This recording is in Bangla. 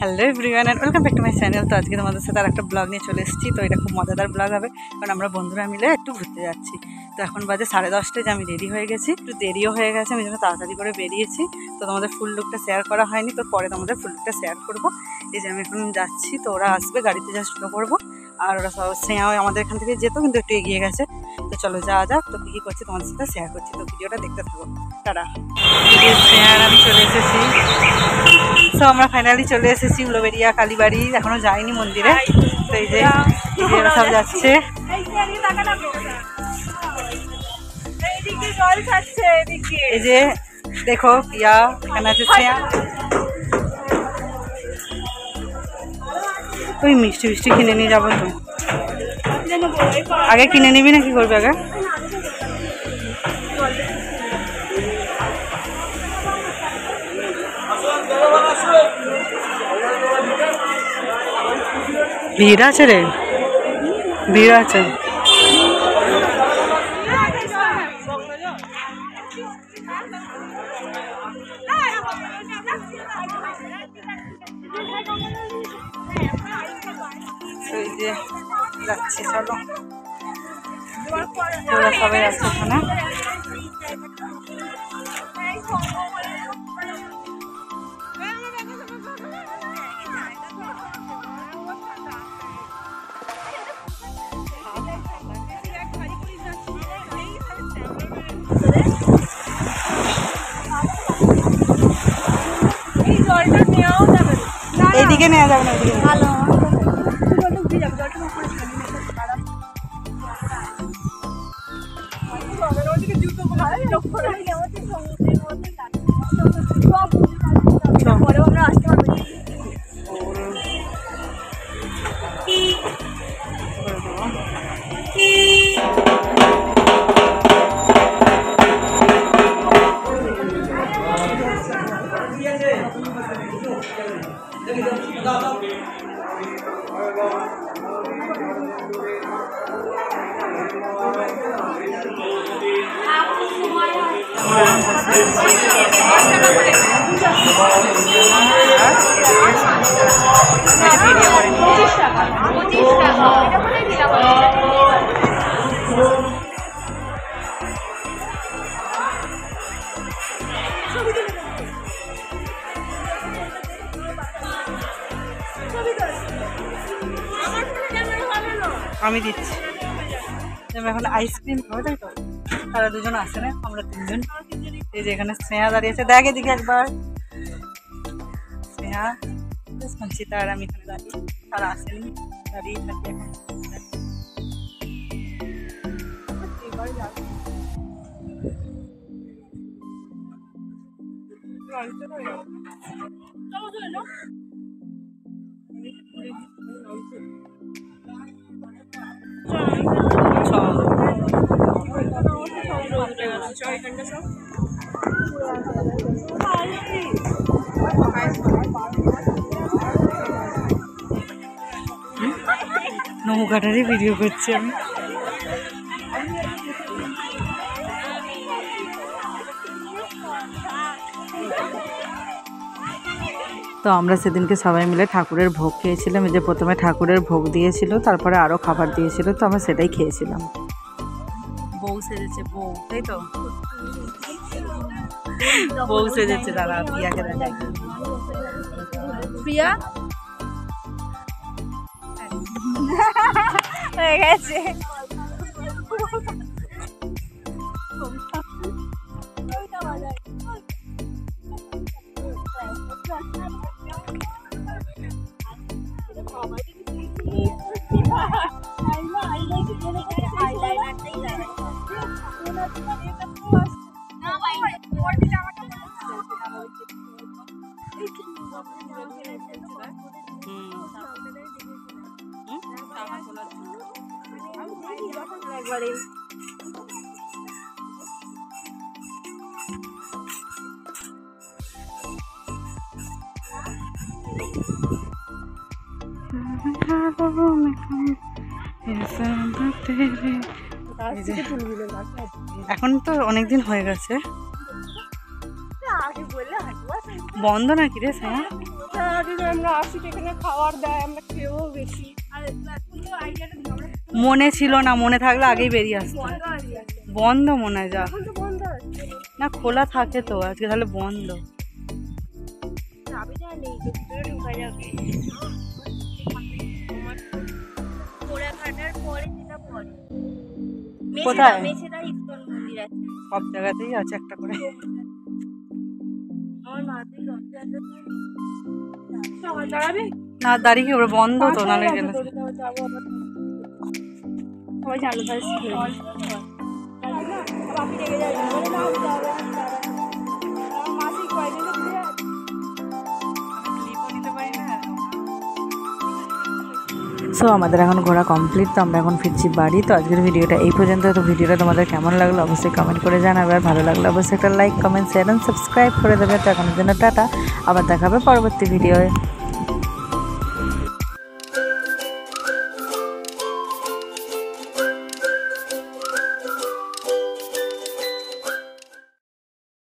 Hello everyone and welcome back to my channel. তো আজকে তোমাদের সাথে আর একটা ব্লগ নিয়ে চলে এসেছি। তো এটা খুব মজাদার ব্লগ হবে, কারণ আমরা বন্ধুরা মিলে একটু ঘুরতে যাচ্ছি। তো এখন বাজে 10:30, যে আমি রেডি হয়ে গেছি, একটু দেরিও হয়ে গেছে, আমি জন্য তাড়াতাড়ি করে বেরিয়েছি। তো তোমাদের ফুল লুকটা শেয়ার করা হয়নি, তো পরে তোমাদের ফুল লুকটা শেয়ার করবো। এই যে আমি এখন যাচ্ছি, তো ওরা আসবে, গাড়িতে জাস্ট ঢুকে পড়বো। আর ওরা সব স্নেহাও আমাদের এখান থেকে যেত, কিন্তু একটু এগিয়ে গেছে। তো চলো যাওয়া যাক। তো কী করছি তোমাদের সাথে শেয়ার করছি, তো ভিডিওটা দেখতে থাকো। তারা স্নেহা আর আমি চলে এসেছি। তো আমরা ফাইনালি চলে এসেছি উলুবেড়িয়া কালীবাড়ি, এখনো যাইনি মন্দিরে। তো এই যে সব যাচ্ছে। এই যে দেখো প্রিয়া এখানে আছে, শ্রেয়া। ওই মিষ্টি মিষ্টি কিনে নিয়ে যাবো। তো আগে কিনে নিবি না কি করবি আগে? ভিড় আছে রে, ভিড় আছে। এই যে যাচ্ছি, চলো ওরা সবাই আছে ওখানে। এইদিকে নেওয়া যাবে না, ভালো আমি দিচ্ছি। এখন আইসক্রিম খাবো, তাই তো? তারা দুজন আসে না, আমরা তিনজন। এই যে এখানে স্নেহা দাঁড়িয়েছে, দেখ এদিকে একবার। স্নেহা, সঞ্চিতা আর আমি এখানে দাঁড়িয়ে, তারা আসেনি, দাঁড়িয়ে থাকি এখন। নৌকাটারই ভিডিও করছি আমি। তো আমরা সেদিনকে সবাই মিলে ঠাকুরের ভোগ খেয়েছিলাম। এই যে প্রথমে ঠাকুরের ভোগ দিয়েছিল, তারপরে আরও খাবার দিয়েছিল, তো আমরা সেটাই খেয়েছিলাম। বউ সেজেছে, বউ, তাই তো? বউ সেজেছে, দাদা প্রিয়াকে দেখাই। প্রিয়া হয়ে গেছে। এখন তো অনেকদিন হয়ে গেছে, বন্ধ নাকি রে? রাতে আমরা আসি এখানে খাবার দেয়, আমরা খেয়েও বেশি। আর মনে ছিল না, মনে থাকলে আগেই বেরিয়ে আসতো। বন্ধ মনে হয়, যা এখন তো বন্ধ আছে। না খোলা থাকে তো, আজকে তাহলে বন্ধ। চাবিটা নেই তো, ভিতরে ঢোকা যাবে। ঘোড়াঘাটার পরে যেটা পরে কোথায়? মেছেদা ইস্কন মন্দির আছে। সব জায়গাতেই আছে একটা করে। আমার মাথায় রথযাত্রা সকাল দাঁড়াবে না দাঁড়িয়ে কি করবো, বন্ধ তো, নালে গেলে সবাই জানলো তাহলে বাপি রেগে যাবে, মাসিক কয়দিন সো আমাদের এখন ঘোরা কমপ্লিট, তো আমরা এখন ফিরছি বাড়ি। তো আজকের ভিডিওটা এই পর্যন্ত। তো ভিডিওটা তোমাদের কেমন লাগলো অবশ্যই কমেন্ট করে জানাবে, আর ভালো লাগলে অবশ্যই একটা like, comment, share and subscribe করে দেবে। তো এখনের জন্য টাটা, আবার দেখা হবে পরবর্তী ভিডিওয়ে।